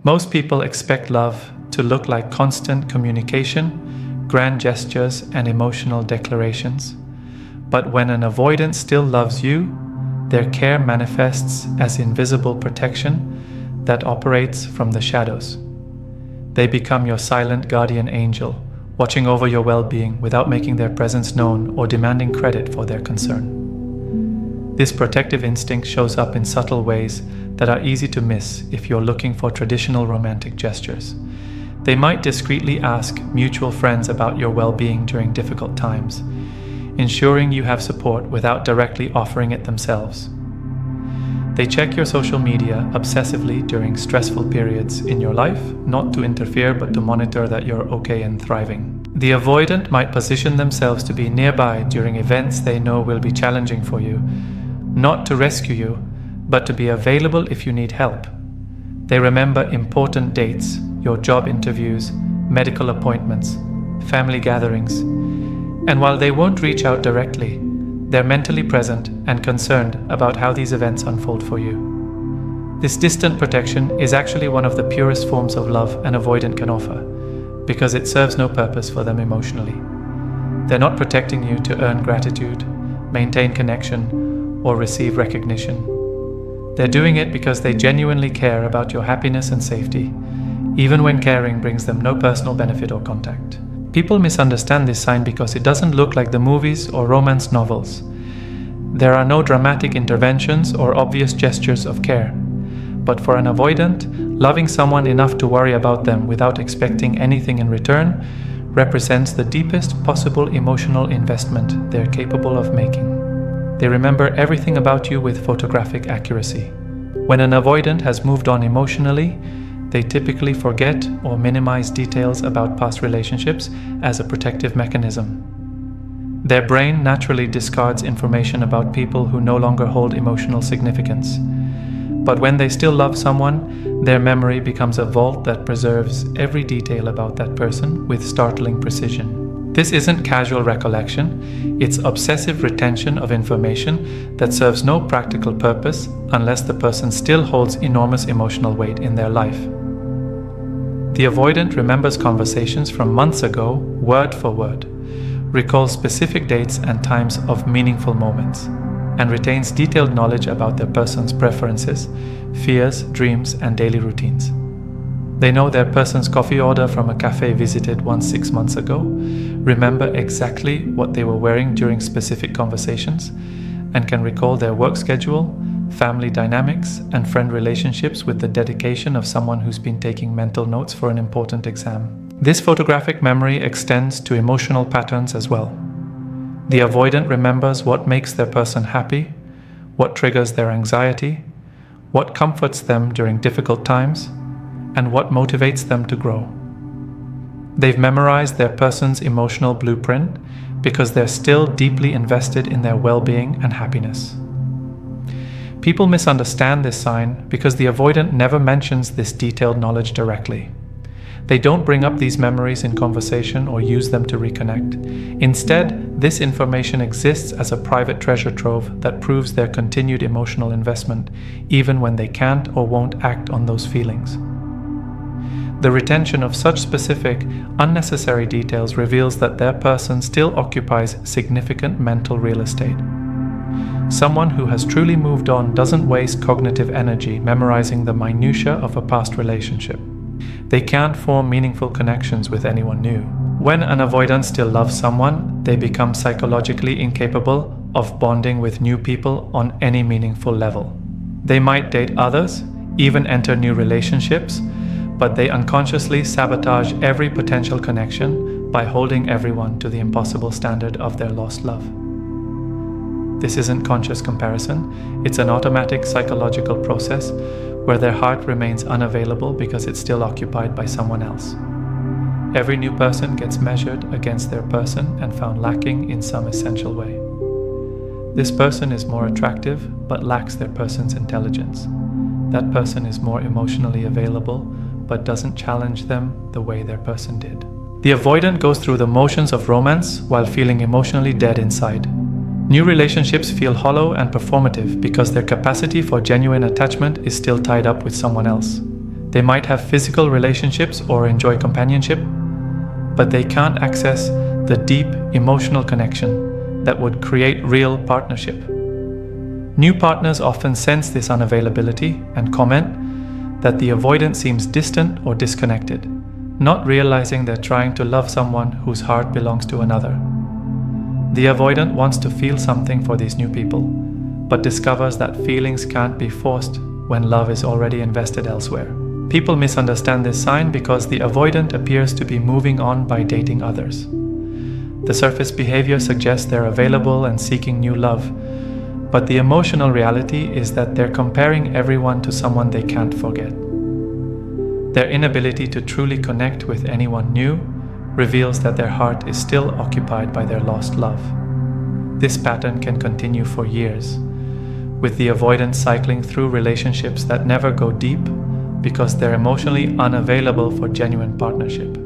Most people expect love to look like constant communication, grand gestures, and emotional declarations. But when an avoidant still loves you, their care manifests as invisible protection that operates from the shadows. They become your silent guardian angel, watching over your well-being without making their presence known or demanding credit for their concern. This protective instinct shows up in subtle ways that are easy to miss if you're looking for traditional romantic gestures. They might discreetly ask mutual friends about your well-being during difficult times, ensuring you have support without directly offering it themselves. They check your social media obsessively during stressful periods in your life, not to interfere but to monitor that you're okay and thriving. The avoidant might position themselves to be nearby during events they know will be challenging for you, not to rescue you, but to be available if you need help. They remember important dates, your job interviews, medical appointments, family gatherings, and while they won't reach out directly, they're mentally present and concerned about how these events unfold for you. This distant protection is actually one of the purest forms of love an avoidant can offer, because it serves no purpose for them emotionally. They're not protecting you to earn gratitude, maintain connection, or receive recognition. They're doing it because they genuinely care about your happiness and safety, even when caring brings them no personal benefit or contact. People misunderstand this sign because it doesn't look like the movies or romance novels. There are no dramatic interventions or obvious gestures of care. But for an avoidant, loving someone enough to worry about them without expecting anything in return represents the deepest possible emotional investment they're capable of making. They remember everything about you with photographic accuracy. When an avoidant has moved on emotionally, they typically forget or minimize details about past relationships as a protective mechanism. Their brain naturally discards information about people who no longer hold emotional significance. But when they still love someone, their memory becomes a vault that preserves every detail about that person with startling precision. This isn't casual recollection, it's obsessive retention of information that serves no practical purpose unless the person still holds enormous emotional weight in their life. The avoidant remembers conversations from months ago, word for word, recalls specific dates and times of meaningful moments, and retains detailed knowledge about their person's preferences, fears, dreams, and daily routines. They know their person's coffee order from a cafe visited 6 months ago, remember exactly what they were wearing during specific conversations, and can recall their work schedule, family dynamics, and friend relationships with the dedication of someone who's been taking mental notes for an important exam. This photographic memory extends to emotional patterns as well. The avoidant remembers what makes their person happy, what triggers their anxiety, what comforts them during difficult times, and what motivates them to grow. They've memorized their person's emotional blueprint because they're still deeply invested in their well-being and happiness. People misunderstand this sign because the avoidant never mentions this detailed knowledge directly. They don't bring up these memories in conversation or use them to reconnect. Instead, this information exists as a private treasure trove that proves their continued emotional investment, even when they can't or won't act on those feelings. The retention of such specific, unnecessary details reveals that their person still occupies significant mental real estate. Someone who has truly moved on doesn't waste cognitive energy memorizing the minutiae of a past relationship. They can't form meaningful connections with anyone new. When an avoidant still loves someone, they become psychologically incapable of bonding with new people on any meaningful level. They might date others, even enter new relationships, but they unconsciously sabotage every potential connection by holding everyone to the impossible standard of their lost love. This isn't conscious comparison, it's an automatic psychological process where their heart remains unavailable because it's still occupied by someone else. Every new person gets measured against their person and found lacking in some essential way. This person is more attractive but lacks their person's intelligence. That person is more emotionally available but doesn't challenge them the way their person did. The avoidant goes through the motions of romance while feeling emotionally dead inside. New relationships feel hollow and performative because their capacity for genuine attachment is still tied up with someone else. They might have physical relationships or enjoy companionship, but they can't access the deep emotional connection that would create real partnership. New partners often sense this unavailability and comment that the avoidant seems distant or disconnected, not realizing they're trying to love someone whose heart belongs to another. The avoidant wants to feel something for these new people, but discovers that feelings can't be forced when love is already invested elsewhere. People misunderstand this sign because the avoidant appears to be moving on by dating others. The surface behavior suggests they're available and seeking new love, but the emotional reality is that they're comparing everyone to someone they can't forget. Their inability to truly connect with anyone new reveals that their heart is still occupied by their lost love. This pattern can continue for years, with the avoidant cycling through relationships that never go deep because they're emotionally unavailable for genuine partnership.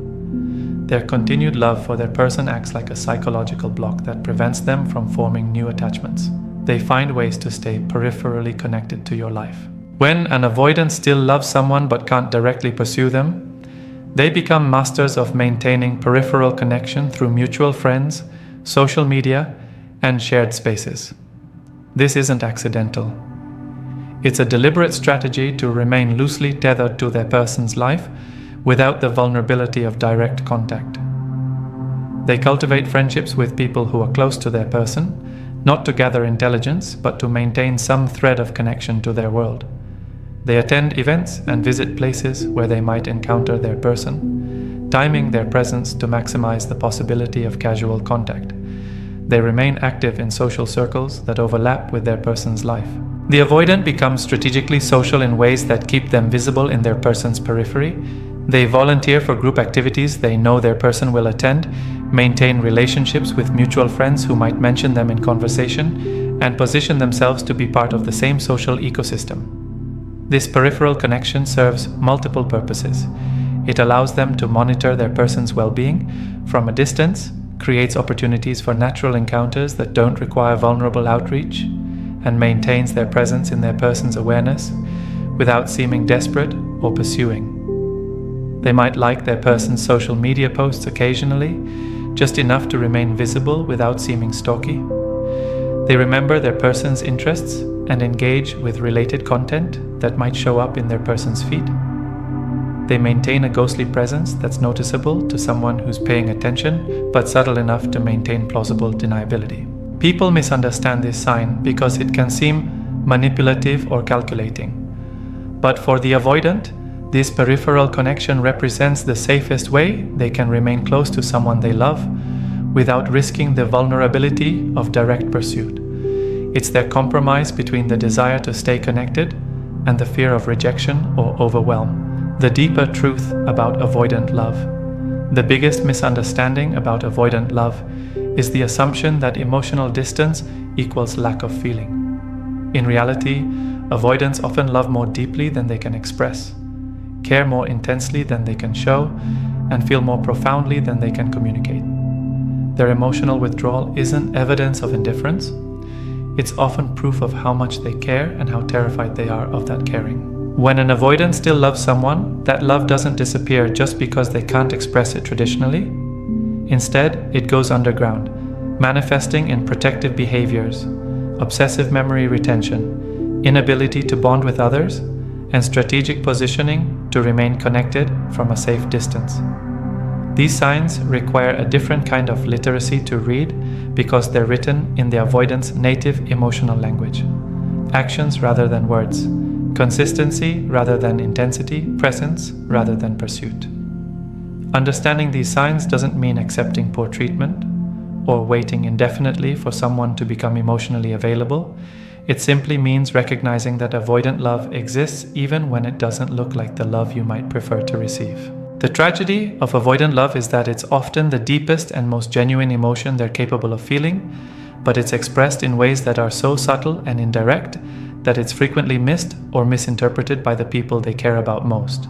Their continued love for their person acts like a psychological block that prevents them from forming new attachments. They find ways to stay peripherally connected to your life. When an avoidant still loves someone but can't directly pursue them, they become masters of maintaining peripheral connection through mutual friends, social media, and shared spaces. This isn't accidental. It's a deliberate strategy to remain loosely tethered to their person's life without the vulnerability of direct contact. They cultivate friendships with people who are close to their person, not to gather intelligence, but to maintain some thread of connection to their world. They attend events and visit places where they might encounter their person, timing their presence to maximize the possibility of casual contact. They remain active in social circles that overlap with their person's life. The avoidant becomes strategically social in ways that keep them visible in their person's periphery. They volunteer for group activities they know their person will attend, maintain relationships with mutual friends who might mention them in conversation, and position themselves to be part of the same social ecosystem. This peripheral connection serves multiple purposes. It allows them to monitor their person's well-being from a distance, creates opportunities for natural encounters that don't require vulnerable outreach, and maintains their presence in their person's awareness without seeming desperate or pursuing. They might like their person's social media posts occasionally, just enough to remain visible without seeming stalky. They remember their person's interests and engage with related content that might show up in their person's feed. They maintain a ghostly presence that's noticeable to someone who's paying attention, but subtle enough to maintain plausible deniability. People misunderstand this sign because it can seem manipulative or calculating. But for the avoidant, this peripheral connection represents the safest way they can remain close to someone they love without risking the vulnerability of direct pursuit. It's their compromise between the desire to stay connected and the fear of rejection or overwhelm. The deeper truth about avoidant love. The biggest misunderstanding about avoidant love is the assumption that emotional distance equals lack of feeling. In reality, avoidants often love more deeply than they can express, care more intensely than they can show, and feel more profoundly than they can communicate. Their emotional withdrawal isn't evidence of indifference. It's often proof of how much they care and how terrified they are of that caring. When an avoidant still loves someone, that love doesn't disappear just because they can't express it traditionally. Instead, it goes underground, manifesting in protective behaviors, obsessive memory retention, inability to bond with others, and strategic positioning to remain connected from a safe distance. These signs require a different kind of literacy to read because they're written in the avoidant's native emotional language. Actions rather than words, consistency rather than intensity, presence rather than pursuit. Understanding these signs doesn't mean accepting poor treatment or waiting indefinitely for someone to become emotionally available. It simply means recognizing that avoidant love exists even when it doesn't look like the love you might prefer to receive. The tragedy of avoidant love is that it's often the deepest and most genuine emotion they're capable of feeling, but it's expressed in ways that are so subtle and indirect that it's frequently missed or misinterpreted by the people they care about most.